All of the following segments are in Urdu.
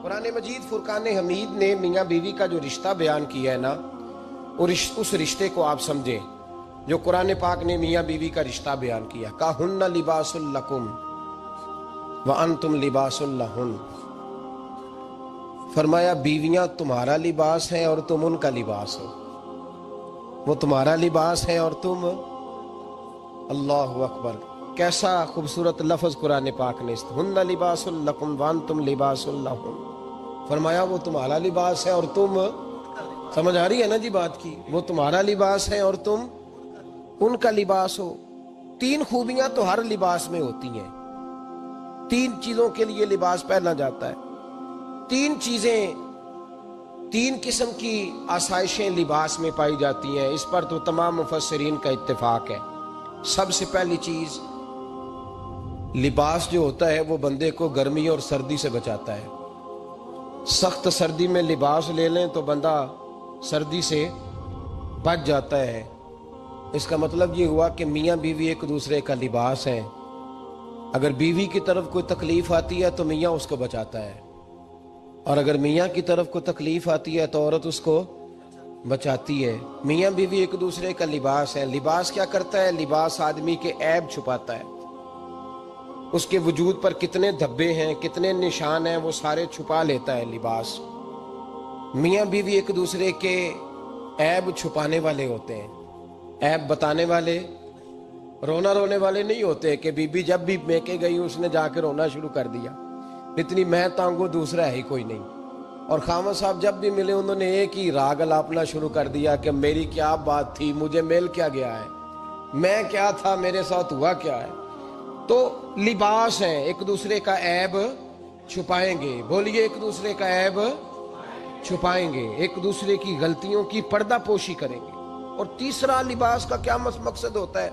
قرآن مجید فرقان حمید نے میاں بیوی کا جو رشتہ بیان کیا ہے نا، اس رشتے کو آپ سمجھیں جو قرآن پاک نے میاں بیوی کا رشتہ بیان کیا۔ کہن لباس لکم وانتم لباس لہن، فرمایا بیویاں تمہارا لباس ہیں اور تم ان کا لباس ہو، وہ تمہارا لباس ہے اور تم، اللہ اکبر، کیسا خوبصورت لفظ قرآن پاک نے، ہن لباس لکم وانتم لباس لہن، فرمایا وہ تمہارا لباس ہے اور تم، سمجھ آ رہی ہے نا جی بات کی، وہ تمہارا لباس ہے اور تم ان کا لباس ہو۔ تین خوبیاں تو ہر لباس میں ہوتی ہیں، تین چیزوں کے لیے لباس پہنا جاتا ہے، تین چیزیں، تین قسم کی آسائشیں لباس میں پائی جاتی ہیں، اس پر تو تمام مفسرین کا اتفاق ہے۔ سب سے پہلی چیز، لباس جو ہوتا ہے وہ بندے کو گرمی اور سردی سے بچاتا ہے۔ سخت سردی میں لباس لے لیں تو بندہ سردی سے بچ جاتا ہے۔ اس کا مطلب یہ ہوا کہ میاں بیوی ایک دوسرے کا لباس ہے۔ اگر بیوی کی طرف کوئی تکلیف آتی ہے تو میاں اس کو بچاتا ہے، اور اگر میاں کی طرف کوئی تکلیف آتی ہے تو عورت اس کو بچاتی ہے۔ میاں بیوی ایک دوسرے کا لباس ہے۔ لباس کیا کرتا ہے؟ لباس آدمی کے عیب چھپاتا ہے، اس کے وجود پر کتنے دھبے ہیں، کتنے نشان ہیں، وہ سارے چھپا لیتا ہے لباس۔ میاں بیوی ایک دوسرے کے عیب چھپانے والے ہوتے ہیں، عیب بتانے والے، رونا رونے والے نہیں ہوتے کہ بی بی جب بھی میکے گئی اس نے جا کے رونا شروع کر دیا، اتنی میں تانگو دوسرا ہے ہی کوئی نہیں۔ اور خامد صاحب جب بھی ملے انہوں نے ایک ہی راگ الاپنا شروع کر دیا کہ میری کیا بات تھی، مجھے مل کیا گیا ہے، میں کیا تھا، میرے ساتھ ہوا کیا ہے۔ تو لباس ہیں، ایک دوسرے کا عیب چھپائیں گے، بولیے ایک دوسرے کا عیب چھپائیں گے، ایک دوسرے کی غلطیوں کی پردہ پوشی کریں گے۔ اور تیسرا، لباس کا کیا مقصد ہوتا ہے؟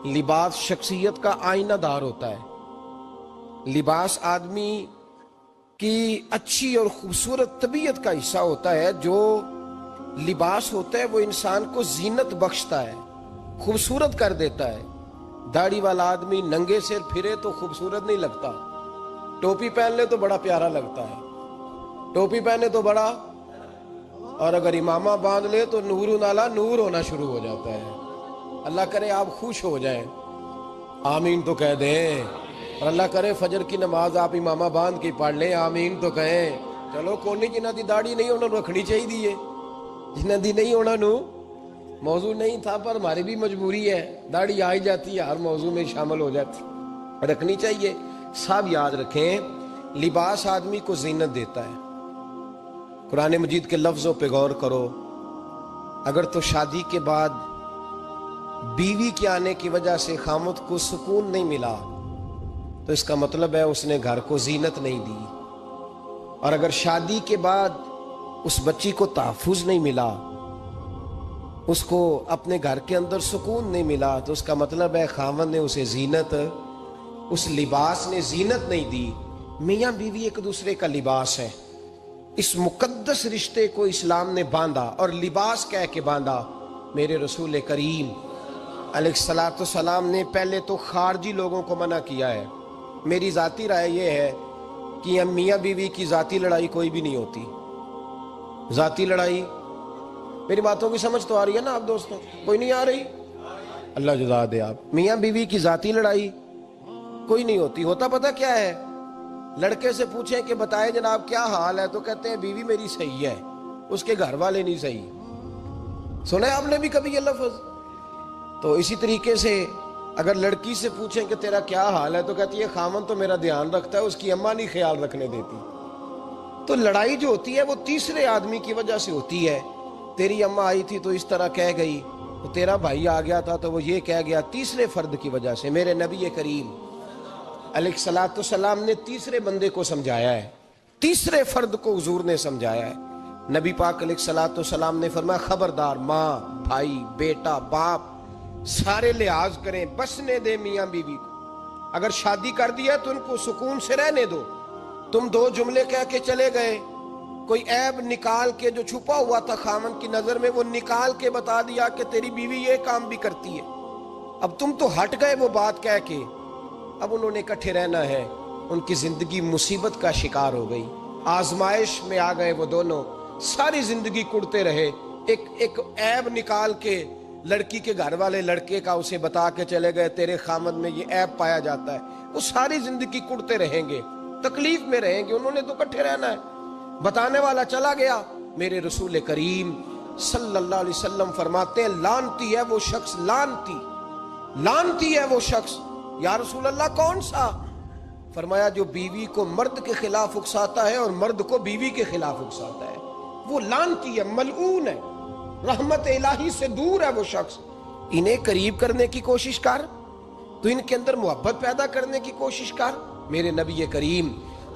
لباس شخصیت کا آئینہ دار ہوتا ہے۔ لباس آدمی کی اچھی اور خوبصورت طبیعت کا حصہ ہوتا ہے۔ جو لباس ہوتا ہے وہ انسان کو زینت بخشتا ہے، خوبصورت کر دیتا ہے۔ داڑھی والا آدمی ننگے سر پھرے تو خوبصورت نہیں لگتا، ٹوپی پہن لے تو بڑا پیارا لگتا ہے، ٹوپی پہنے تو بڑا، اور اگر امامہ باندھ لے تو نور نالا نور ہونا شروع ہو جاتا ہے۔ اللہ کرے آپ خوش ہو جائیں، آمین تو کہہ دیں، اور اللہ کرے فجر کی نماز آپ امامہ باندھ کے پڑھ لیں، آمین تو کہیں۔ چلو کونی جنہ دی داڑھی نہیں انہوں نے رکھنی چاہیے دیئے، جنہ دی نہیں ہونا نو موضوع نہیں تھا، پر ہماری بھی مجبوری ہے، داڑھی آئی جاتی ہے، ہر موضوع میں شامل ہو جاتی، رکھنی چاہیے۔ سب یاد رکھیں، لباس آدمی کو زینت دیتا ہے۔ قرآن مجید کے لفظوں پہ غور کرو، اگر تو شادی کے بعد بیوی کے آنے کی وجہ سے خامد کو سکون نہیں ملا تو اس کا مطلب ہے اس نے گھر کو زینت نہیں دی، اور اگر شادی کے بعد اس بچی کو تحفظ نہیں ملا، اس کو اپنے گھر کے اندر سکون نہیں ملا، تو اس کا مطلب ہے خامد نے اسے زینت، اس لباس نے زینت نہیں دی۔ میاں بیوی ایک دوسرے کا لباس ہے۔ اس مقدس رشتے کو اسلام نے باندھا، اور لباس کہہ کے باندھا۔ میرے رسول کریم علیہ السلام نے پہلے تو خارجی لوگوں کو منع کیا ہے۔ میری ذاتی رائے یہ ہے کہ میاں بیوی کی ذاتی لڑائی کوئی بھی نہیں ہوتی، ذاتی لڑائی، میری باتوں کی سمجھ تو آ رہی ہے نا آپ دوستوں؟ کوئی نہیں آ رہی؟ اللہ جزا دے آپ۔ میاں بیوی کی ذاتی لڑائی کوئی نہیں ہوتی۔ ہوتا پتہ کیا ہے؟ لڑکے سے پوچھیں کہ بتائے جناب کیا حال ہے، تو کہتے ہیں بیوی میری صحیح ہے، اس کے گھر والے نہیں صحیح۔ سنا آپ نے بھی کبھی یہ لفظ؟ تو اسی طریقے سے اگر لڑکی سے پوچھیں کہ تیرا کیا حال ہے، تو کہتی ہے خامن تو میرا دھیان رکھتا ہے، اس کی اماں نہیں خیال رکھنے دیتی۔ تو لڑائی جو ہوتی ہے وہ تیسرے آدمی کی وجہ سے ہوتی ہے۔ تیری اماں آئی تھی تو اس طرح کہہ گئی، تو تیرا بھائی آ گیا تھا تو وہ یہ کہہ گیا، تیسرے فرد کی وجہ سے۔ میرے نبی کریم علیہ السلام نے تیسرے بندے کو سمجھایا ہے، تیسرے فرد کو حضور نے سمجھایا ہے۔ نبی پاک علیہ السلام نے فرمایا خبردار، ماں، بھائی، بیٹا، باپ، سارے لحاظ کریں، بسنے دے میاں بیوی کو۔ اگر شادی کر دیا تو ان کو سکون سے رہنے دو۔ تم دو جملے کہہ کے چلے گئے، کوئی عیب نکال کے جو چھپا ہوا تھا خامن کی نظر میں وہ نکال کے بتا دیا کہ تیری بیوی یہ کام بھی کرتی ہے، اب تم تو ہٹ گئے وہ بات کہہ کے، اب انہوں نے اکٹھے رہنا ہے، ان کی زندگی مصیبت کا شکار ہو گئی۔ آزمائش میں آ گئے وہ دونوں، ساری زندگی کڑتے رہے، ایک عیب نکال کے لڑکی کے گھر والے لڑکے کا اسے بتا کے چلے گئے تیرے خامد میں یہ عیب پایا جاتا ہے، وہ ساری زندگی کڑتے رہیں گے، تکلیف میں رہیں گے، انہوں نے تو کٹھے رہنا ہے۔ بتانے والا چلا گیا، میرے رسول کریم صلی اللہ علیہ وسلم فرماتے ہیں لعنتی ہے وہ شخص، لعنتی ہے وہ شخص۔ یا رسول اللہ کون سا؟ فرمایا جو بیوی کو مرد کے خلاف اکساتا ہے اور مرد کو بیوی کے خلاف اکساتا ہے، وہ لعنتی ہے، ملعون ہے، رحمت الہی سے دور ہے وہ شخص۔ انہیں قریب کرنے کی کوشش کر، تو ان کے اندر محبت پیدا کرنے کی کوشش کر۔ میرے نبی کریم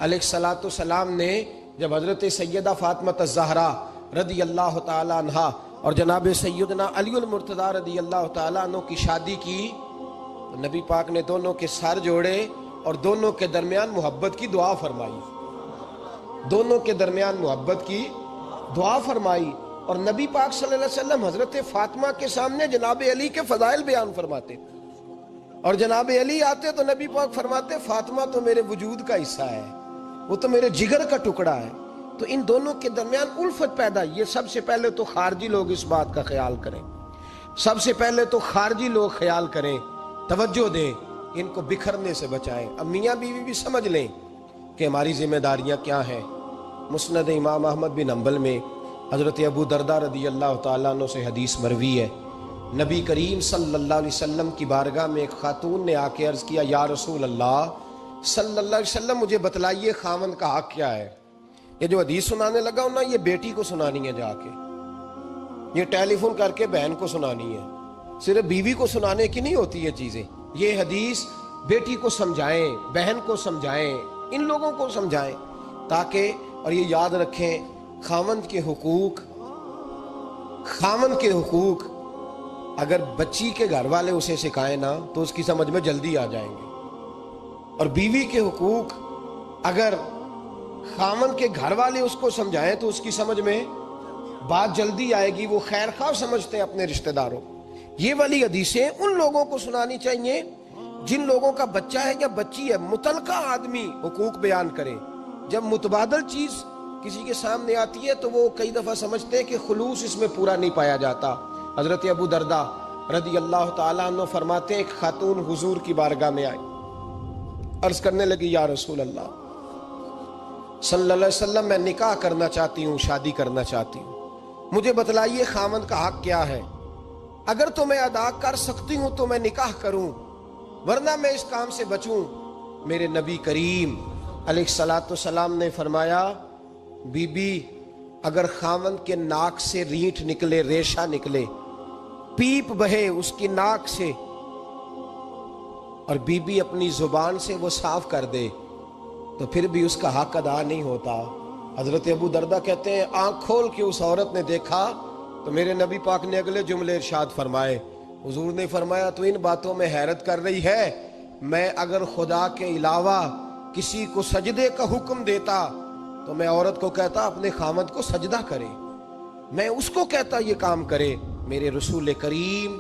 علیہ الصلوۃ والسلام نے جب حضرت سیدہ فاطمہ الزہرا رضی اللہ تعالی عنہا اور جناب سیدنا علی المرتضیٰ رضی اللہ تعالیٰ عنہ کی شادی کی تو نبی پاک نے دونوں کے سر جوڑے اور دونوں کے درمیان محبت کی دعا فرمائی، دونوں کے درمیان محبت کی دعا فرمائی۔ اور نبی پاک صلی اللہ علیہ وسلم حضرت فاطمہ کے سامنے جناب علی کے فضائل بیان فرماتے، اور جناب علی آتے تو نبی پاک فرماتے فاطمہ تو میرے وجود کا حصہ ہے، وہ تو میرے جگر کا ٹکڑا ہے۔ تو ان دونوں کے درمیان الفت پیدا، یہ سب سے پہلے تو خارجی لوگ اس بات کا خیال کریں، سب سے پہلے تو خارجی لوگ خیال کریں، توجہ دیں، ان کو بکھرنے سے بچائیں۔ اب میاں بیوی بھی سمجھ لیں کہ ہماری ذمہ داریاں کیا ہیں۔ مسند امام احمد بن حنبل میں حضرت ابو درداء رضی اللہ تعالیٰ عنہ سے حدیث مروی ہے، نبی کریم صلی اللہ علیہ وسلم کی بارگاہ میں ایک خاتون نے آ کے عرض کیا یا رسول اللہ صلی اللہ علیہ وسلم مجھے بتلائیے خاوند کا حق کیا ہے۔ یہ جو حدیث سنانے لگا ہوں نا، یہ بیٹی کو سنانی ہے، جا کے یہ ٹیلی فون کر کے بہن کو سنانی ہے، صرف بیوی کو سنانے کی نہیں ہوتی یہ چیزیں۔ یہ حدیث بیٹی کو سمجھائیں، بہن کو سمجھائیں، ان لوگوں کو سمجھائیں، تاکہ اور یہ یاد رکھیں خاوند کے حقوق اگر بچی کے گھر والے اسے سکھائیں نا تو اس کی سمجھ میں جلدی آ جائیں گے، اور بیوی کے حقوق اگر خاوند کے گھر والے اس کو سمجھائیں تو اس کی سمجھ میں بات جلدی آئے گی، وہ خیر خواہ سمجھتے ہیں اپنے رشتہ داروں۔ یہ والی حدیثیں ان لوگوں کو سنانی چاہیے جن لوگوں کا بچہ ہے یا بچی ہے، متعلقہ آدمی حقوق بیان کرے۔ جب متبادل چیز کسی کے سامنے آتی ہے تو وہ کئی دفعہ سمجھتے ہیں کہ خلوص اس میں پورا نہیں پایا جاتا۔ حضرت ابو درداء رضی اللہ تعالیٰ عنہ فرماتے ہیں ایک خاتون حضور کی بارگاہ میں آئی، عرض کرنے لگی یا رسول اللہ صلی اللہ علیہ وسلم میں نکاح کرنا چاہتی ہوں، شادی کرنا چاہتی ہوں، مجھے بتلائیے خاوند کا حق کیا ہے، اگر تو میں ادا کر سکتی ہوں تو میں نکاح کروں، ورنہ میں اس کام سے بچوں۔ میرے نبی کریم علیہ الصلوۃ والسلام نے فرمایا بی بی اگر خاوند کے ناک سے رینٹ نکلے، ریشہ نکلے، پیپ بہے اس کی ناک سے، اور بی بی اپنی زبان سے وہ صاف کر دے تو پھر بھی اس کا حق ادا نہیں ہوتا۔ حضرت ابو درداء کہتے ہیں آنکھ کھول کے اس عورت نے دیکھا تو میرے نبی پاک نے اگلے جملے ارشاد فرمائے، حضور نے فرمایا تو ان باتوں میں حیرت کر رہی ہے، میں اگر خدا کے علاوہ کسی کو سجدے کا حکم دیتا تو میں عورت کو کہتا اپنے خاوند کو سجدہ کرے، میں اس کو کہتا یہ کام کرے۔ میرے رسول کریم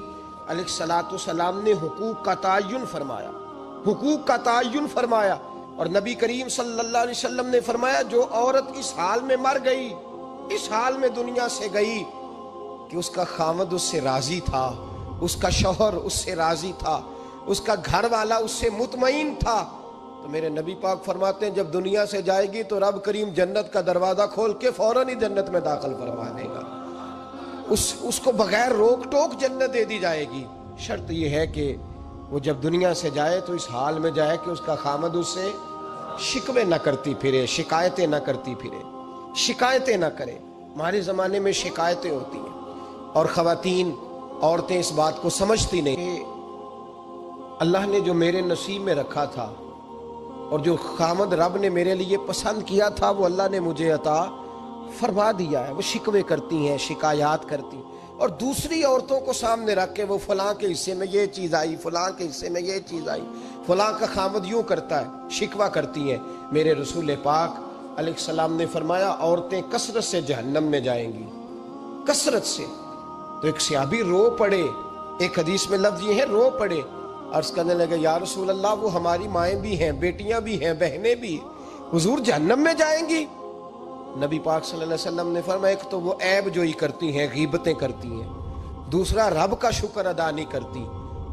علیہ الصلوۃ والسلام نے حقوق کا تعین فرمایا، حقوق کا تعین فرمایا، اور نبی کریم صلی اللہ علیہ وسلم نے فرمایا جو عورت اس حال میں مر گئی، اس حال میں دنیا سے گئی کہ اس کا خاوند اس سے راضی تھا، اس کا شوہر اس سے راضی تھا، اس کا گھر والا اس سے مطمئن تھا، تو میرے نبی پاک فرماتے ہیں جب دنیا سے جائے گی تو رب کریم جنت کا دروازہ کھول کے فوراً ہی جنت میں داخل فرما دے گا، اس کو بغیر روک ٹوک جنت دے دی جائے گی۔ شرط یہ ہے کہ وہ جب دنیا سے جائے تو اس حال میں جائے کہ اس کا خاوند اس سے شکوے نہ کرتی پھرے، شکایتیں نہ کرتی پھرے، شکایتیں نہ کرے۔ ہمارے زمانے میں شکایتیں ہوتی ہیں اور خواتین عورتیں اس بات کو سمجھتی نہیں کہ اللہ نے جو میرے نصیب میں رکھا تھا اور جو خامد رب نے میرے لیے پسند کیا تھا وہ اللہ نے مجھے عطا فرما دیا ہے۔ وہ شکوے کرتی ہیں، شکایات کرتی ہیں، اور دوسری عورتوں کو سامنے رکھ کے وہ فلاں کے حصے میں یہ چیز آئی، فلاں کے حصے میں یہ چیز آئی، فلاں کا خامد یوں کرتا ہے، شکوہ کرتی ہیں۔ میرے رسول پاک علیہ السلام نے فرمایا عورتیں کثرت سے جہنم میں جائیں گی، کثرت سے۔ تو ایک صحابی رو پڑے، ایک حدیث میں لفظ یہ ہے رو پڑے، عرض کرنے لگے یا رسول اللہ وہ ہماری مائیں بھی ہیں، بیٹیاں بھی ہیں، بہنیں بھی، حضور جہنم میں جائیں گی؟ نبی پاک صلی اللہ علیہ وسلم نے فرمایا ایک تو وہ عیب جوئی کرتی ہیں، غیبتیں کرتی ہیں، دوسرا رب کا شکر ادا نہیں کرتی،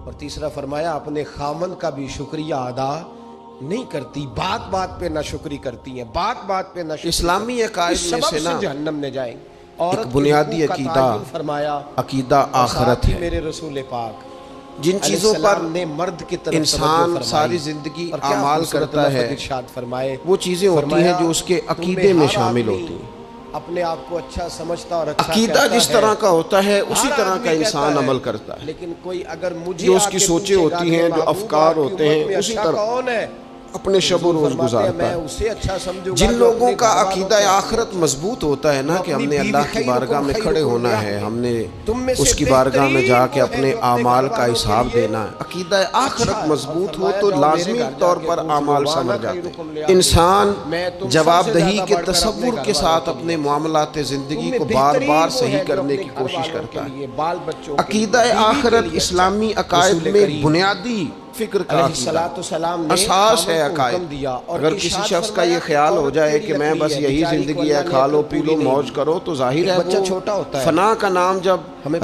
اور تیسرا فرمایا اپنے خامن کا بھی شکریہ ادا نہیں کرتی، بات بات پہ ناشکری کرتی ہیں، بات بات پہ ناشکری۔ اسلامی عقائد میں سے نا جہنم میں جائیں۔ ایک بنیادی عقیدہ فرمایا عقیدہ آخرت ہے۔ میرے رسول پاک جن چیزوں پر نے مرد کی طرف انسان ساری زندگی اعمال کرتا ہے وہ چیزیں ہوتی ہیں جو اس کے عقیدے میں شامل ہوتی ہیں۔ اپنے آپ کو اچھا سمجھتا اور اچھا عقیدہ جس طرح کا ہوتا ہے اسی طرح کا انسان عمل کرتا ہے، لیکن کوئی اگر مجھے جو اس کی سوچیں ہوتی ہیں، جو افکار ہوتے ہیں، اسی طرح اپنے شب و روز گزارتا ہے۔ جن لوگوں کا عقیدہ آخرت مضبوط ہوتا ہے نا کہ ہم نے اللہ کی بارگاہ میں کھڑے ہونا ہے، ہم نے اس کی بارگاہ میں جا کے اپنے اعمال کا حساب دینا ہے، عقیدہ آخرت مضبوط ہو تو لازمی طور پر اعمال سمجھ جاتے ہیں۔ انسان جواب دہی کے تصور کے ساتھ اپنے معاملات زندگی کو بار بار صحیح کرنے کی کوشش کرتا ہے۔ عقیدہ آخرت اسلامی عقائد میں بنیادی فکر کا اساس ہے عقائد۔ اگر کسی شخص کا یہ خیال ہو جائے کہ میں بس یہی زندگی ہے، کھا لو پی لو موج کرو، تو ظاہر ہے وہ فنا کا نام جب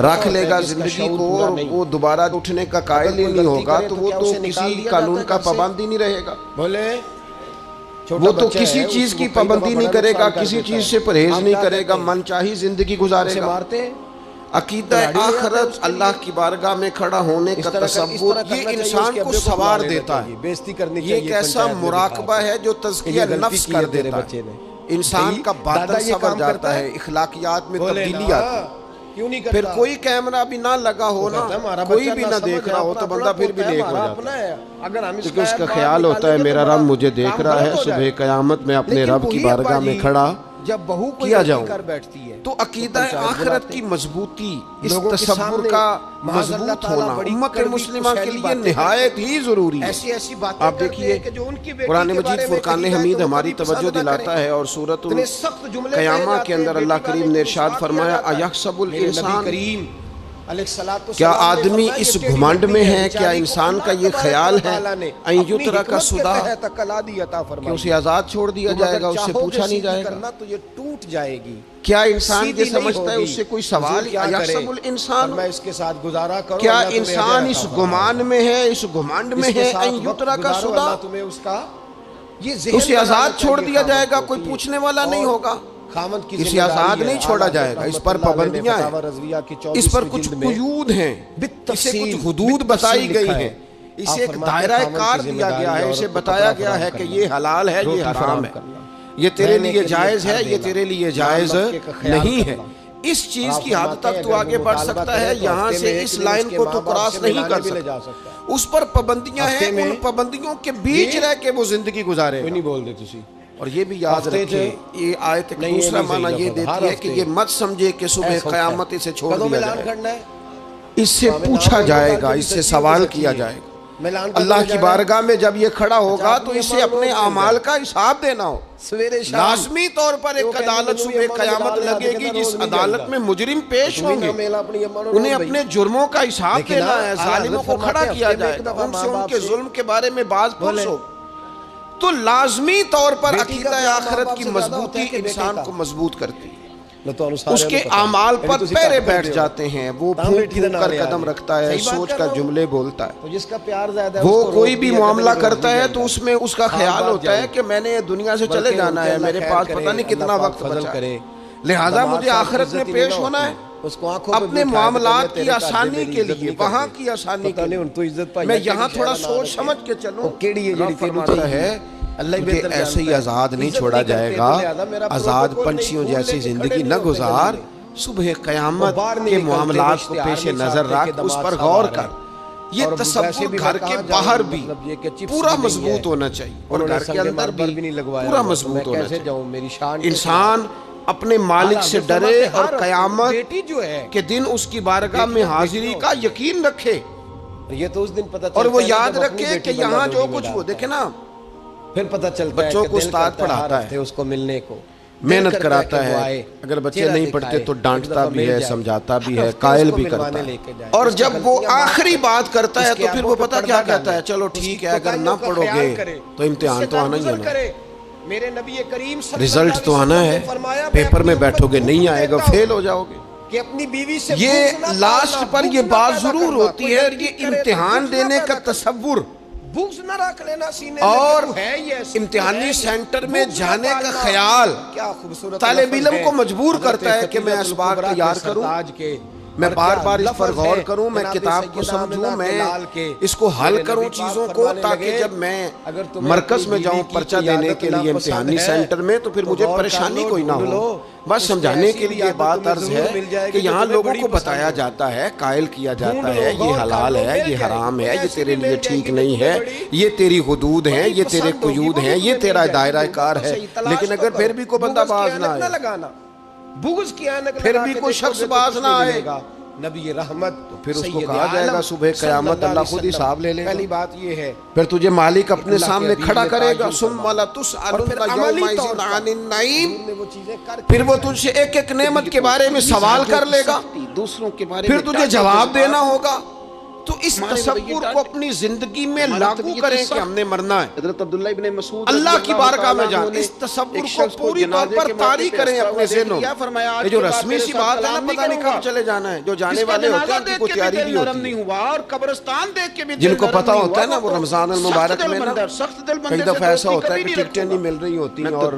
رکھ لے گا زندگی کو اور وہ دوبارہ اٹھنے کا قائل ہی نہیں ہوگا تو وہ تو کسی قانون کا پابند ہی نہیں رہے گا، وہ تو کسی چیز کی پابندی نہیں کرے گا، کسی چیز سے پرہیز نہیں کرے گا، من چاہی زندگی گزارے گا۔ عقیدہ آخرت اللہ کی بارگاہ میں کھڑا ہونے کا تصور یہ انسان کو سوار دیتا ہے، یہ ایک ایسا مراقبہ ہے جو تزکیہ نفس کر دیتا ہے، انسان کا باطن سنور جاتا ہے، اخلاقیات میں تبدیلی آتی ہے۔ پھر کوئی کیمرہ بھی نہ لگا ہو نا، کوئی بھی نہ دیکھ رہا ہو تو بندہ پھر بھی نیک ہو جاتا ہے، کیونکہ اس کا خیال ہوتا ہے میرا رب مجھے دیکھ رہا ہے، صبح قیامت میں اپنے رب کی بارگاہ میں کھڑا جب بہو کیا جاؤں۔ تو عقیدہ آخرت کی مضبوطی، اس تصور کا مضبوط ہونا امت مسلمہ کے لیے نہایت ہی ضروری ہے۔ آپ دیکھیے قرآن مجید فرقان حمید ہماری توجہ دلاتا ہے، اور سورۃ القیامہ کے اندر اللہ کریم نے ارشاد فرمایا اَیَحْسَبُ الْإِنسَانُ، کیا آدمی اس گھمنڈ میں ہے، کیا انسان کا یہ خیال ہے اَن یُتْرَکَ سُدًى، کہ اسے آزاد چھوڑ دیا جائے گا، اس سے پوچھا نہیں جائے گا؟ تو یہ ٹوٹ جائے گی۔ کیا انسان یہ سمجھتا ہے اس سے کوئی سوال؟ اَیَحْسَبُ الْإِنسان، میں اس کے ساتھ گزارا کروں، کیا انسان اس گمان میں ہے، اس گھمنڈ میں ہے اَن یُتْرَکَ سُدًى، اسے آزاد چھوڑ دیا جائے گا، کوئی پوچھنے والا نہیں ہوگا، اسے آزاد نہیں چھوڑا جائے گا۔ اس پر پابندیاں ہیں، اس پر کچھ قیود ہیں، اسے کچھ حدود بتائی گئی ہیں، اسے ایک دائرہ کار دیا گیا ہے، اسے بتایا گیا ہے کہ یہ حلال ہے، یہ حرام ہے، یہ تیرے لیے جائز ہے، یہ تیرے لیے جائز نہیں ہے۔ اس چیز کی حد تک تو آگے بڑھ سکتا ہے، یہاں سے اس لائن کو تو کراس نہیں کر سکتا، اس پر پابندیاں ہیں، ان پابندیوں کے بیچ رہ کے وہ زندگی گزارے گا۔ اور یہ بھی یاد رکھیں، یہ آیت ایک دوسرا معنی یہ دیتی ہے کہ یہ مت سمجھے کہ صبح قیامت اسے چھوڑ دیا جائے گا، اس سے پوچھا جائے گا، اس سے سوال کیا جائے گا۔ اللہ کی بارگاہ میں جب یہ کھڑا ہوگا تو اسے اپنے اعمال کا حساب دینا ہو۔ لازمی طور پر ایک عدالت صبح قیامت لگے گی جس عدالت میں مجرم پیش ہوں گے، انہیں اپنے جرموں کا حساب دینا ہے، ظالموں کو کھڑا کیا جائے گا، ان سے ان کے ظلم کے بارے میں باز پرس ہو۔ تو لازمی طور پر عقیدہ آخرت کی مضبوطی انسان کو مضبوط کرتی ہے، اس کے اعمال پر پیرے بیٹھ جاتے ہیں، وہ پھونک پھونک کر قدم رکھتا ہے، سوچ کا جملے بولتا ہے، وہ کوئی بھی معاملہ کرتا ہے تو اس میں اس کا خیال ہوتا ہے کہ میں نے دنیا سے چلے جانا ہے، میرے پاس پتہ نہیں کتنا وقت بچا ہے، لہٰذا مجھے آخرت میں پیش ہونا ہے، اپنے معاملات کی آسانی کے لیے، وہاں کی آسانی کے لیے میں یہاں تھوڑا سوچ سمجھ کے چلوں۔ رب فرماتا ہے کہ ایسے ہی آزاد نہیں چھوڑا جائے گا، آزاد پنچھیوں جیسی زندگی نہ گزار، صبح قیامت کے معاملات کو پیش نظر رکھ، اس پر غور کر۔ یہ تصور گھر کے باہر بھی پورا مضبوط ہونا چاہیے اور گھر کے اندر بھی پورا مضبوط ہونا چاہیے۔ انسان اپنے مالک سے ڈرے اور قیامت کے دن اس کی بارگاہ میں حاضری کا یقین رکھے، اور وہ یاد رکھے کہ یہاں جو کچھ وہ دیکھے نا، پھر پتہ چلتا ہے بچوں کو استاد پڑھاتا ہے، اس کو ملنے کو محنت کراتا ہے، اگر بچے نہیں پڑھتے تو ڈانٹتا بھی ہے، سمجھاتا بھی ہے، قائل بھی کرتا ہے، اور جب وہ آخری بات کرتا ہے تو پھر وہ پتہ کیا کہتا ہے، چلو ٹھیک ہے اگر نہ پڑھو گے تو امتحان تو آنا ہی ہے نا، میرے نبی کریم رزلٹ تو آنا ہے، پیپر میں بیٹھو گے نہیں آئے گا، فیل ہو جاؤ گے. کہ اپنی بیوی سے یہ لاسٹ پر یہ بات ضرور ہوتی ہے، اور یہ امتحان دینے کا تصور بغض نہ رکھ لینا سینے اور امتحانی سینٹر میں جانے کا خیال طالب علم کو مجبور کرتا ہے کہ میں اسباق تیار کروں، میں بار بار اس پر غور کروں، میں کتاب کو سمجھوں، میں اس کو حل کروں چیزوں کو، تاکہ جب میں مرکز میں جاؤں پرچہ دینے کے لیے امتحانی سینٹر میں تو پھر مجھے پریشانی کوئی نہ ہو. بس سمجھانے کے لیے بات عرض ہے کہ یہاں لوگوں کو بتایا جاتا ہے، قائل کیا جاتا ہے یہ حلال ہے، یہ حرام ہے، یہ تیرے لیے ٹھیک نہیں ہے، یہ تیری حدود ہیں، یہ تیرے قیود ہیں، یہ تیرا دائرہ کار ہے. لیکن اگر پھر بھی کوئی بندہ باز نہ آئے، بغض کی آنک پھر بھی کوئی شخص باز نہ آئے گا، نبی رحمت تو پھر اس کو کہا جائے گا صبح قیامت اللہ خود حساب لے لے گا. پہلی بات یہ ہے، پھر تجھے مالک اپنے سامنے کھڑا کرے گا، ثم لتسألن یومئذ عن النعیم، پھر وہ تجھ سے ایک ایک نعمت کے بارے میں سوال کر لے گا، پھر تجھے جواب دینا ہوگا. تو اس تصور کو اپنی زندگی میں لاگو کریں کہ ہم نے مرنا ہے، حضرت عبداللہ ابن مسعود اللہ کی بارگاہ میں جان اس تصور کو پوری طور پر طاری کریں اپنے ذہنوں میں. یہ جو رسمی سی بات ہے نا، پتہ نہیں کب چلے جانا ہے، جو جانے والے ہوتے ہیں ان کی کوئی تیاری بھی ہوتی ہے، اور قبرستان دیکھ کے بھی جن کو پتہ ہوتا ہے نا وہ رمضان المبارک میں نا کئی دفعہ ایسا ہوتا ہے کہ ٹکٹیں نہیں مل رہی ہوتی اور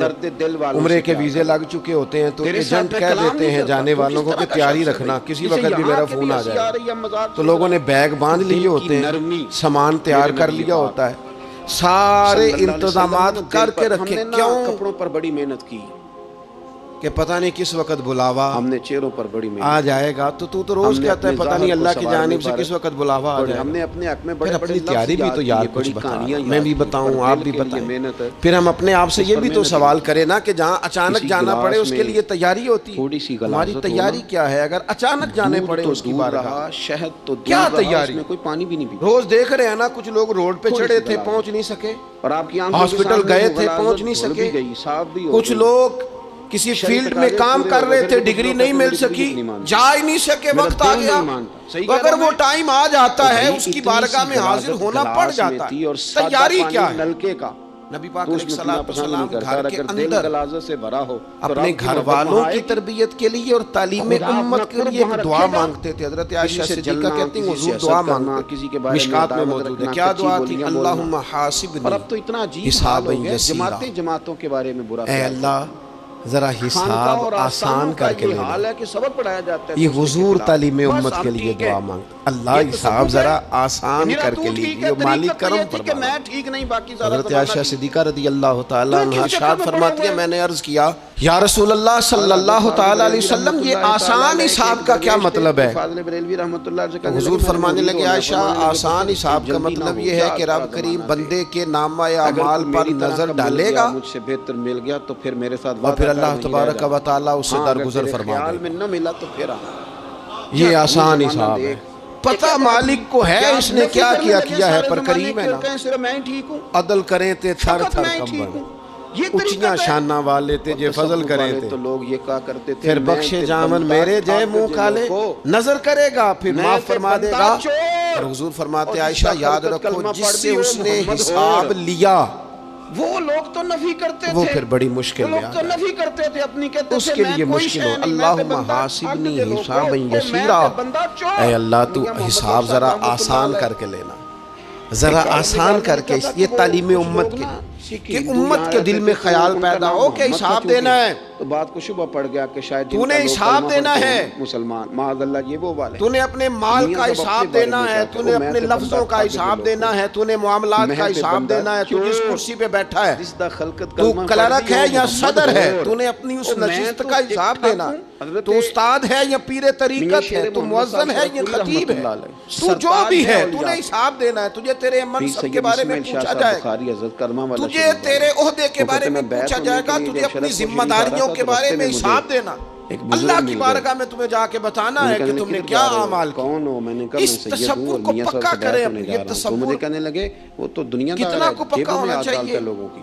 عمرے کے ویزے لگ چکے ہوتے ہیں، تو ایجنٹ کہہ دیتے ہیں جانے والوں کو کہ تیاری رکھنا، کسی وقت بھی میرا فون آ جائے. تو لوگوں نے بیگ باندھ لیے ہوتے ہیں، سامان تیار کر لیا ہوتا ہے، سارے انتظامات کر کے رکھے. کیوں؟ کپڑوں پر بڑی محنت کی کہ پتہ نہیں کس وقت بلاوا ہم نے، چہروں پر بڑی محنت آ جائے گا. تو روز کہتا ہے پتہ نہیں اللہ کی جانب سے کس وقت بلاوا آ جائے. ہم نے اپنے حق میں پھر اپنی تیاری بھی تو یار کچھ بتانا، میں بھی بتاؤں آپ بھی بتائیں. پھر ہم اپنے آپ سے یہ بھی تو سوال کریں نا کہ جہاں اچانک جانا پڑے اس کے لیے تیاری ہوتی ہے. ہماری تیاری کیا ہے اگر اچانک جانے پڑے اس کی بارگاہ؟ شہد تو کیا تیاری؟ میں کوئی پانی بھی نہیں پی. روز دیکھ رہے ہیں نا کچھ لوگ روڈ پہ چڑھے تھے پہنچ نہیں سکے، اور آپ کی ہاسپٹل گئے تھے پہنچ نہیں سکے، کچھ لوگ کسی فیلڈ میں کام کر رہے تھے ڈگری نہیں مل سکی، جا ہی نہیں سکے، وقت آ گیا. اگر وہ ٹائم آ جاتا ہے اس کی بارگاہ میں حاضر ہونا پڑ جاتا ہے. تیاری کیا ہے؟ نلکے کا نبی پاک علیہ السلام گھر کے اندر ہو اپنے گھر والوں کی تربیت کے لیے اور تعلیم امت کے لیے ایک دعا مانگتے تھے. حضرت عائشہ صدیقہ کہتی ہیں حضور دعا مانگتے، کسی کے بارے مشکات میں موجود ہے. کیا دعا تھی؟ اللہم حاسبنی، اور اب تو اتنا عجیب حسابا حال ہو گیا، یسیرا، جماعتوں کے بارے میں برا اے اللہ ذرا حساب آسان کر کے لینا. حال ہے کہ سبق پڑھایا جاتا ہے یہ حضور تعلیم امت کے لیے دعا مانگتا، اللہ حساب ذرا آسان کر کے لیجیے، مالک کرم فرما. میں ٹھیک نہیں، باقی حضرت عائشہ صدیقہ رضی اللہ تعالیٰ عنہ ارشاد فرماتی ہے میں نے عرض کیا یا رسول اللہ صلی اللہ تعالیٰ علیہ وسلم یہ آسان حساب کا کیا مطلب ہے؟ فاضل بریلوی رحمۃ اللہ علیہ حضور فرمانے لگے عائشہ آسان حساب کا مطلب یہ ہے کہ رب کریم بندے کے نامہ اعمال پر نظر ڈالے گا، مجھ سے بہتر مل گیا تو پھر میرے ساتھ اور پھر اللہ تبارک و تعالیٰ اس سے درگزر فرما دے خیال میں نہ ملا تو پھر یہ آسان حساب ہے. پتہ مالک کو ہے اس نے کیا کیا ہے، پر کریم ہے نا. صرف میں ٹھیک ہوں، عدل کریں تے تھر تھر کمبن، اچھیاں شانہ والے تے جے فضل کریں تے. تو لوگ یہ کہا کرتے تھے پھر بخشے جامن میرے جے منہ کالے، نظر کرے گا پھر معاف فرما دے گا. اور حضور فرماتے عائشہ یاد رکھو جس سے اس نے حساب لیا وہ لوگ تو نفی کرتے تھے، وہ پھر بڑی مشکل میں لوگ تو نفی کرتے تھے اپنی، کہتے اس کے لیے مشکل ہو. اللہم حاسبنی حسابا یسیرا، اے اللہ تو حساب ذرا آسان کر کے لینا، ذرا آسان کر کے. یہ تعلیم امت کے کہ امت کے دل میں خیال پیدا ہو کہ حساب دینا ہے. تو بات کو شبہ پڑ گیا کہ شاید تو نے حساب دینا ہے، مسلمان معاذ اللہ یہ وہ والے، تو نے اپنے مال کا حساب دینا ہے، تو نے اپنے لفظوں کا حساب دینا ہے، تو نے معاملات کا حساب دینا ہے. تو جس کرسی پہ بیٹھا ہے، تو کلرک ہے یا صدر ہے، تو نے اپنی اس نشست کا حساب دینا ہے. تو استاد ہے یا پیر طریقت ہے، تو مؤذن ہے یا خطیب ہے، تو جو بھی ہے تو نے حساب دینا ہے. تجھے تیرے منصب کے بارے میں پوچھا جائے گا، تجھے تیرے عہدے کے بارے میں پوچھا جائے گا، تجھے اپنی ذمہ داریوں کے بارے میں حساب دینا. اللہ کی بارگاہ میں تمہیں جا کے بتانا ہے کہ تم نے کیا اعمال کیا. اس تصور کو پکا کریں اپنے. یہ تصور کہنے لگے وہ تو دنیا کتنا کو پکا ہونا چاہیے. لوگوں کی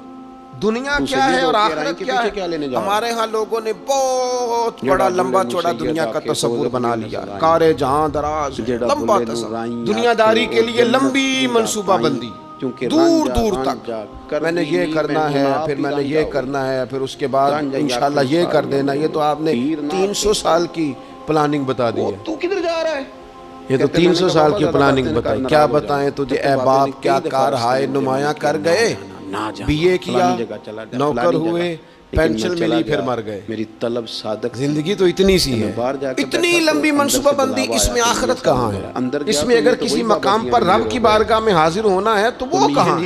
دنیا کیا ہے اور آخرت کیا ہے. ہمارے ہاں لوگوں نے بہت بڑا لمبا چوڑا دنیا کا تصور بنا لیا، کارے جہاں دراز لمبا تصور، دنیا داری کے لیے لمبی منصوبہ بندی. کیونکہ دور دور تک میں نے یہ کرنا ہے، پھر میں نے یہ کرنا ہے، پھر اس کے بعد انشاءاللہ یہ کر دینا. یہ تو آپ نے 300 سال کی پلاننگ بتا دی ہے. تو کدھر جا رہا ہے؟ یہ تو 300 سال کی پلاننگ بتائی. کیا بتائیں تجھے اے باپ، کیا کار ہائے نمایاں کر گئے. بی اے کیا، نوکر ہوئے، پینشن ملی، پھر مر گئے. میری طلب صادق. زندگی تو اتنی سی ہے. اتنی لمبی منصوبہ بندی، اس میں آخرت کہاں ہے؟ اس میں اگر کسی مقام پر رب کی بارگاہ میں حاضر ہونا ہے تو وہ کہاں؟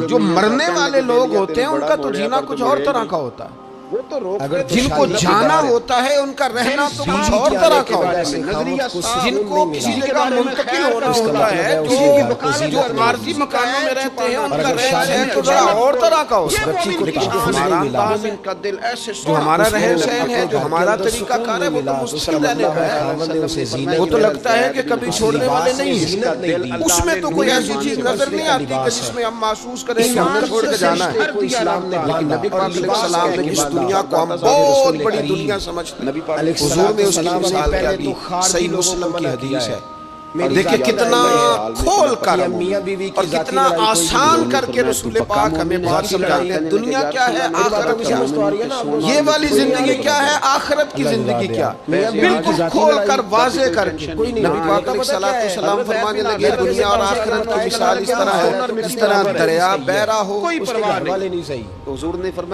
جو مرنے والے لوگ ہوتے ہیں ان کا تو جینا کچھ اور طرح کا ہوتا ہے. جن کو جانا ہوتا ہے ان کا رہنا تو کچھ اور طرح کا ہوتا ہے. جن کو کسی جگہ منتقل ہونا ہوتا ہے، جو عارضی مکانوں میں رہتے ہیں، ان کا رہن سہن تو ذرا اور طرح کا ہوتا ہے. جو ہمارا رہن سہن ہے، جو ہمارا طریقہ کار ہے، وہ تو مستقل رہنے کا ہے. وہ تو لگتا ہے کہ کبھی چھوڑنے والے نہیں ہیں. اس میں تو کوئی ایسی چیز نظر نہیں آتی کہ جس میں ہم محسوس کریں کہ ہم نے چھوڑ کے جانا ہے. لیکن نبی پاک علیہ السلام نے اس دنیا کو ہم بہت بڑی دنیا سمجھتے ہیں. حضور نے اس کی مثال کیا دی. صحیح مسلم کی حدیث ہے. دیکھیں کتنا کھول کر اور کتنا آسان کر کے رسول پاک ہمیں بات سمجھاتے ہیں. دنیا کیا ہے، آخرت کیا ہے، یہ والی زندگی کیا ہے، آخرت کی زندگی کیا، بالکل کھول کر واضح کر کے نبی پاک علیہ السلام فرمانے لگے دنیا اور آخرت کی مثال اس طرح ہے جس طرح دریا بہ رہا ہو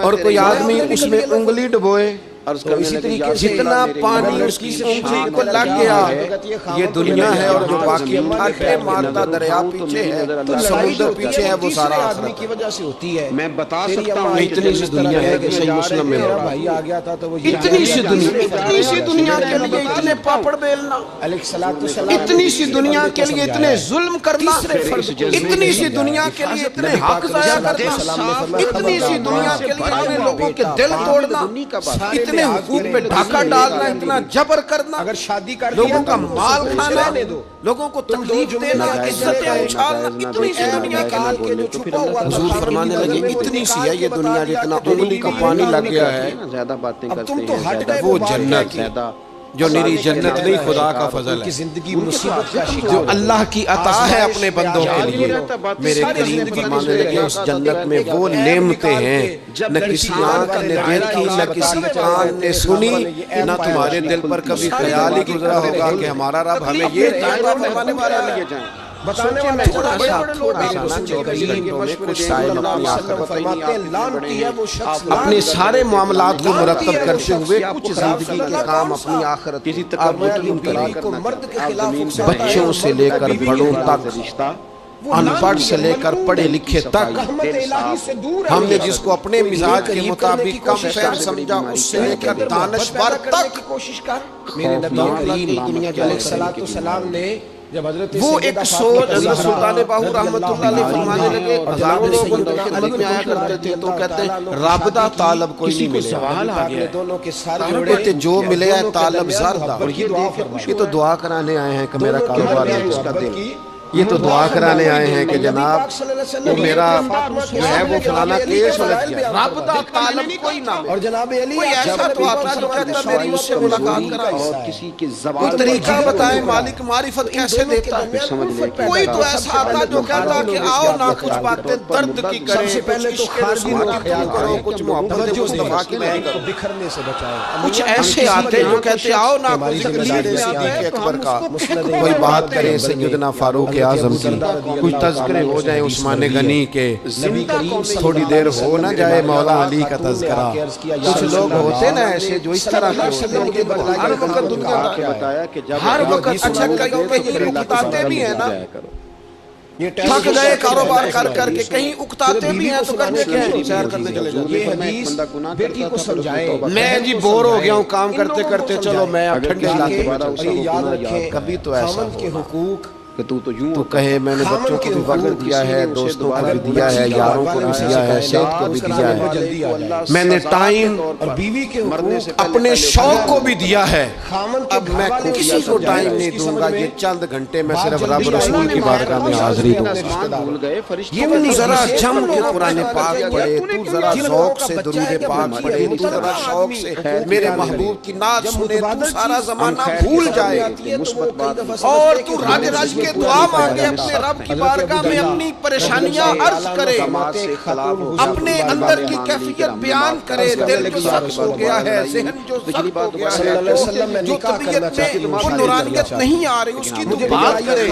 اور کوئی آدمی اس میں انگلی ڈبوئے، اسی طریقے جتنا پانی اس کی انگلی کو لگ گیا یہ دنیا ہے، اور جو باقی ٹھاٹھے مارتا دریا پیچھے ہے، سمندر پیچھے ہے، وہ سارا آخرت کی وجہ سے ہوتی ہے. میں بتا سکتا ہوں اتنی سی دنیا ہے کہ صحیح مسلم میں اتنی سی دنیا کے لیے اتنے پاپڑ بیلنا، اتنی سی دنیا کے لیے اتنے ظلم کرنا، اتنی سی دنیا کے لیے اتنے حق ضائع کرنا، اتنی سی دنیا کے لیے اتنے لوگوں کے دل توڑنا، اتنے حقوق پہ ڈھاکہ ڈالنا، اتنا جبر کرنا، اگر شادی کر لوگوں کا مال کھانا، لوگوں کو تکلیف دینا، عزتیں اچھالنا، اتنی سی دنیا کے لیے چھپا ہوا. حضور فرمانے لگے اتنی سی ہے یہ دنیا جتنا انگلی کا پانی لگ گیا ہے زیادہ باتیں کرتے ہیں. وہ جنت ہے جو میری جنت نہیں خدا کا فضل ہے، زندگی مصیبت کا جو اللہ کی عطا ہے اپنے بندوں کے لیے. میرے کریم فرمانے لگے اس جنت میں وہ نعمتیں ہیں نہ کسی آنکھ نے دیکھی، نہ کسی کان نے سنی، نہ تمہارے دل پر کبھی خیال ہی گزرا ہوگا کہ ہمارا رب ہمیں یہ عطا فرمانے والا ہے. بتانے والے تھوڑا اپنے سارے معاملات کو مرتب کرتے ہوئے کچھ زندگی کے کام اپنی آخرت آپ یقین کریں، بچوں سے لے کر بڑوں تک، ان پڑھ سے لے کر پڑھے لکھے تک، ہم نے جس کو اپنے مزاج کے مطابق کم فہم سمجھا اس سے لے کر دانشور تک. میرے نبی کریم علیہ السلام نے جب وہ ایک سوچ حضرت سلطان باہو رحمت اللہ علیہ فرمانے لگے ہزاروں لوگ ان کی خدمت میں آیا کرتے تھے تو کہتے ہیں رابطہ طالب کوئی نہیں ملے. سوال آ گیا دونوں کے سارے کہتے جو ملے ہے طالب زردہ. یہ تو دعا کرانے آئے ہیں کہ میرا کاروبار ہے اس کا دل، یہ تو دعا کرانے آئے ہیں کہ جناب وہ میرا جو ہے وہ فلانا کیس الجھ گیا. رابطہ طالب کوئی نہ اور جناب علی کوئی ایسا تو آتا جو کہتا میری اس سے ملاقات کرائے، اور کسی کی کوئی زبان طریقہ بتائے مالک معرفت کیسے دیتا ہے. کوئی تو ایسا آتا جو کہتا کہ آؤ نہ کچھ باتیں درد کی کریں، سب سے پہلے تو خارجی کرو، کچھ محبت مصطفیٰ کی محبت کرو. بکھرنے سے بچائے. کچھ ایسے آتے جو کہتے آؤ نہ کچھ تکلیف میں صدیق اکبر کا کوئی بات کریں سیدنا فاروق اعظم کی، کچھ تذکرے ہو جائیں عثمان غنی کے، تھوڑی دیر ہو نہ جائے مولا علی کا تذکرہ. کچھ لوگ ہوتے نا ایسے جو اس طرح کے ہوتے ہیں ہر وقت دنیا بتایا کہ جب ہر وقت اچھا کہیں اکتاتے بھی ہیں نا، تھک گئے کاروبار کر کر کے کہیں اکتاتے بھی ہیں تو کرنے کے ہیں سیر کرنے چلے جاتے. یہ حدیث بیٹی کو سمجھائے، میں جی بور ہو گیا ہوں کام کرتے کرتے، چلو میں اب ٹھنڈے علاقے میں اور یہ یاد رکھیں کبھی تو ایسا خاوند کے حقوق کہ تو یوں کہے میں نے بچوں کو بھی وقت دیا ہے، دوستوں کو بھی دیا ہے، یاروں کو بھی دیا ہے، صحت کو بھی دیا ہے، میں نے ٹائم اور بیوی کے حقوق اپنے شوق کو بھی دیا ہے. خاوند کے اب میں کسی کو ٹائم نہیں دوں گا، یہ چند گھنٹے میں صرف رب رسول کی بارگاہ میں حاضری دوں گا. بھول گئے فرشتوں تو ذرا جم کے قرآن پاک پڑھے، تو ذرا ذوق سے درود پاک پڑھے، تو ذرا شوق سے میرے محبوب کی نعت سنے، تو سارا زمانہ بھول جائے اور تو راج راج کے دعا مانگے، اپنے رب کی بارگاہ میں اپنی پریشانیاں عرض کرے، اپنے اندر کی کیفیت بیان کرے، دل جو سخت ہو گیا ہے، ذہن جو سخت ہو گیا ہے، جو طبیعت میں وہ نورانیت نہیں آ رہی، اس کی تو بات کرے،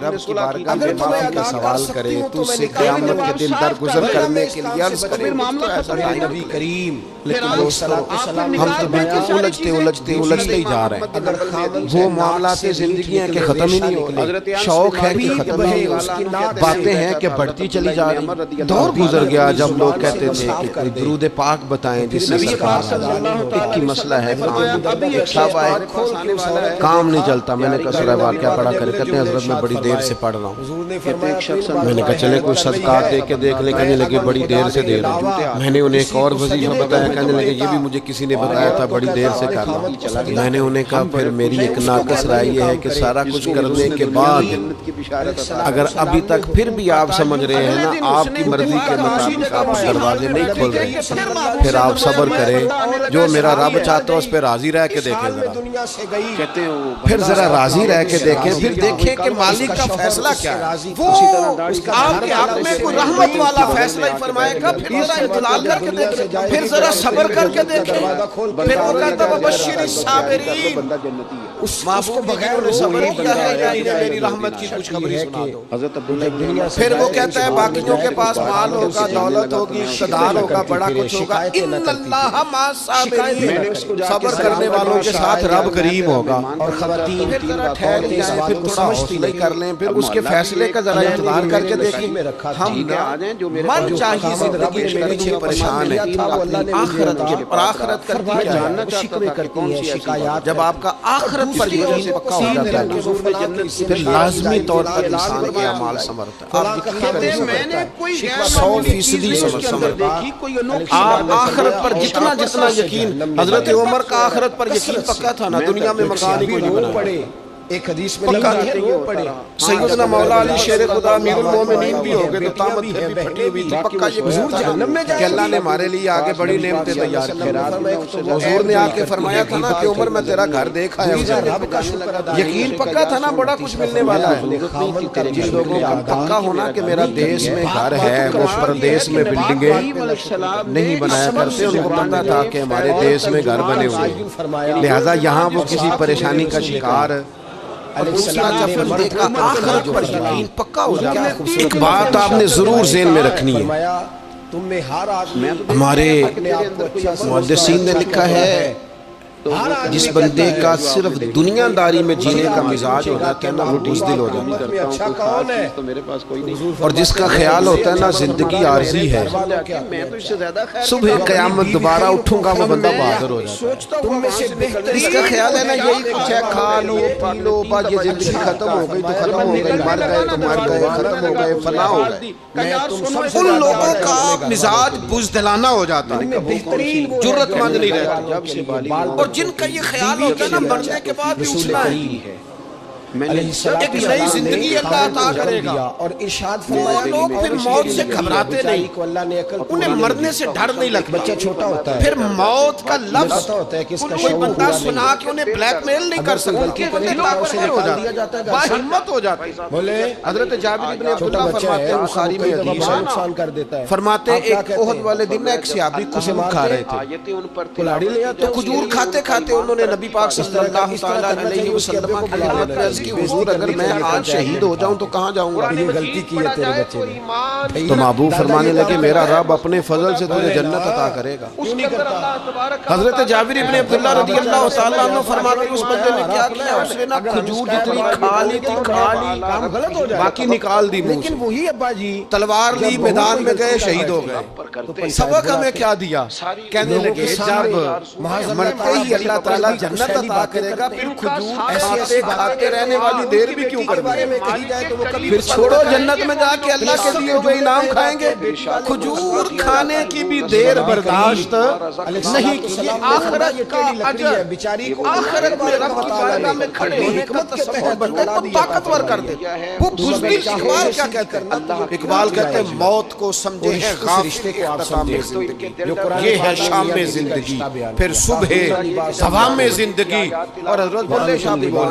رب کی بارگاہ میں معافی کا سوال کرے، تو اس سے قیامت کے دن درگزر کرنے کے لیے عرض کرے۔ نبی کریم لیکن دوستو ہم تو بالکل الجھتے ہی جا رہے ہیں۔ وہ معاملات زندگی ہیں کہ ختم ہی نہیں ہو رہے، شوق ہے کہ ختم ہی نہیں ہو رہا، باتیں ہیں کہ بڑھتی چلی جا رہی۔ دور گزر گیا جب لوگ کہتے تھے کہ کوئی درود پاک بتائیں جس سے سرکار ایک کی مسئلہ ہے صاحب آئے کام نہیں چلتا، میں نے کہا سورہ واقعہ پڑھا کرے، کہتے ہیں حضرت میں بڑی دیر سے پڑھ رہا ہوں، میں نے کہا چلے کوئی صدقات دے کے دیکھ لے، کہنے لگے بڑی دیر سے دے رہا ہوں، میں نے انہیں ایک اور وظیفہ بتایا، کہنے لگے یہ بھی مجھے کسی نے بتایا تھا بڑی دیر سے کر رہا ہوں، میں نے انہیں کہا پھر میری ایک ناقص رائے یہ ہے کہ سارا کچھ کرنے کے بعد اگر ابھی تک پھر بھی آپ سمجھ رہے ہیں نا آپ کی مرضی کے مطابق آپ دروازے نہیں کھول رہے، پھر آپ صبر کریں، جو میرا رب چاہتا ہے اس پہ راضی رہ کے دیکھیں، پھر ذرا راضی رہ کے دیکھیں، پھر دیکھیں کہ مالک کا فیصلہ کیا ہے، وہ آپ کے حق میں کوئی رحمت والا فیصلہ ہی فرمائے گا، پھر ذرا انتظار کر کے دیکھیں، پھر ذرا صبر کر کے دیکھیں، پھر وہ کہتا ہے وبشر الصابرین، اس کو بغیر انہیں صبر کیا ہے یا انہیں میری رحمت کی کچھ خبری سنا دو۔ پھر وہ کہتا ہے باقیوں کے پاس مال ہوگا، دولت ہوگی، اقتدار ہوگا، بڑا کچھ ہوگا، ان اللہ مع الصابرین، صبر کرنے والوں کے ساتھ رب کریم ہوگا۔ اور خواتین پھر ذرا ٹھہر جائیں، پھر تھوڑا حوصلہ کر لیں، پھر اس کے فیصلے کا ذرا انتظار کر کے دیکھیں۔ ہم من چاہیے زندگی میں پیچھے پریشان ہے، آخرت کی اور آخرت کرتی کیا ہے، شکوے کرتی ہے، شکایات، جب آپ کا آخرت پر یقین پکا ہو جاتا ہے پھر لازمی طور پر انسان کے اعمال سنورتا ہے، آپ 100% سنورتا ہے۔ آپ آخرت پر جتنا یقین، حضرت عمر کا آخرت پر یقین پکا تھا نا، دنیا میں مکان ہی کوئی نہیں بنا، ایک حدیث میں پکا تھا۔ سیدنا مولا علی شیر خدا امیر المومنین بھی ہو گئے تو طامت پھر بھی پھٹی ہوئی تھی، پکا یہ حضور کہ اللہ نے ہمارے لیے آگے بڑی نعمتیں تیار کی۔ حضور نے آ کے فرمایا تھا نا کہ عمر میں تیرا گھر دیکھ آیا ہوں، یقین پکا تھا نا بڑا کچھ ملنے والا ہے۔ جن لوگوں کا پکا ہونا کہ میرا دیش میں گھر ہے، وہ پردیس میں بلڈنگیں نہیں بنایا کرتے، ان کو پتا تھا کہ ہمارے دیش میں گھر بنے ہوئے ہیں، لہٰذا یہاں وہ کسی پریشانی کا شکار آخرت پر یقین پکا ہو جاتا ہے۔ ایک بات آپ نے ضرور ذہن میں رکھنی ہے، ہمارے محدثین نے لکھا ہے جس بندے کا صرف دنیا داری میں جینے کا مزاج ہو جاتا ہے نا وہ بزدل ہو جاتا ہے، اور جس کا خیال ہوتا ہے نا زندگی عارضی ہے، صبح قیامت دوبارہ اٹھوں گا وہ بندہ بہادر ہو جاتا ہے۔ اس کا خیال ہے نا یہی کچھ ہے، کھا لو پی لو، بس یہ زندگی ختم ہو گئی تو ختم ہو گئی، مر گئے تو مر گئے، ختم ہو گئے فنا ہو گئے۔ ان لوگوں کا مزاج بزدلانہ ہو جاتا ہے، جرت مند نہیں رہتا، اور جن کا یہ خیال ہوتا ہے نا مرنے کے بعد بھی اٹھنا ہے، ایک نئی زندگی اللہ عطا کرے گا، اور ارشاد فرمایا لوگ پھر موت سے گھبراتے نہیں، انہیں مرنے سے ڈر نہیں لگتا، بچہ چھوٹا ہوتا ہے، پھر موت کا لفظ کوئی بندہ سنا کہ انہیں بلیک میل نہیں کر سکتا، بندے طاقتور ہو جاتے ہیں، باہمت ہو جاتے ہیں۔ حضرت جابر بن عبداللہ فرماتے ہیں، بخاری میں حدیث ہے، فرماتے ہیں ایک احد والے دن ایک صحابی کھجور کھا رہے تھے، تو کھجور کھاتے کھاتے انہوں نے نبی پاک صلی اللہ علیہ وسلم کی خدمت میں کہ حضور اگر میں آج شہید ہو جاؤں تو کہاں جاؤں گا؟ غلطی کی ہے تیرے بچے نے، تو محبوب فرمانے لگے میرا رب اپنے فضل سے تجھے جنت عطا کرے گا۔ حضرت جابر بن عبداللہ رضی اللہ تعالیٰ عنہ فرماتے ہیں اس بندے نے کیا کیا، اس نے نا کھجور جتنی کھا لی باقی نکال دی منہ سے، وہی ابا جی تلوار لی میدان میں گئے شہید ہو گئے۔ سبق ہمیں کیا دیا؟ کہنے لگے جب مرتے ہی اللہ تعالیٰ جنت عطا کرے گا پھر کھجور کھاتے کھاتے رہنے والی دیر بھی کیوں کرنی ہے؟ پھر چھوڑو جنت میں جا کے اللہ کے دیے ہوئے انعام کھائیں گے، کھجور کھانے کی بھی دیر برداشت نہیں کی۔ یہ آخرت کا اجر، آخرت میں رب کی بارگاہ میں کھڑے ہونے کا تصور بندے کو طاقتور کر دے۔ وہ بزدل اقبال کیا کہتے ہیں؟ اقبال کہتے ہیں موت کو سمجھے ہیں رشتے کے اختتام میں زندگی، یہ ہے شام میں زندگی، پھر صبح دوام میں زندگی، اور حضرت بلے شاہ بھی بول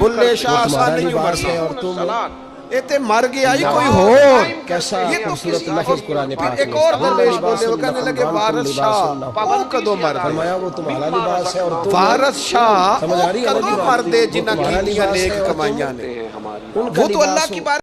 بلے شاہ آسان نہیں مرنا اور تم ایتے مر گیا ہی کوئی ہو کیسا یہ تو خوبصورت لفظ قرآن پاک ایک اور درویش بولے وہ کہنے لگے وارث شاہ وہ کدو مر دے فرمایا وہ تمہارا لباس ہے اور تم وارث شاہ سمجھ آ رہی ہے وہ کدو مر دے جنہ کیتیاں نیک کمائیاں نے ہماری وہ تو اللہ کی بات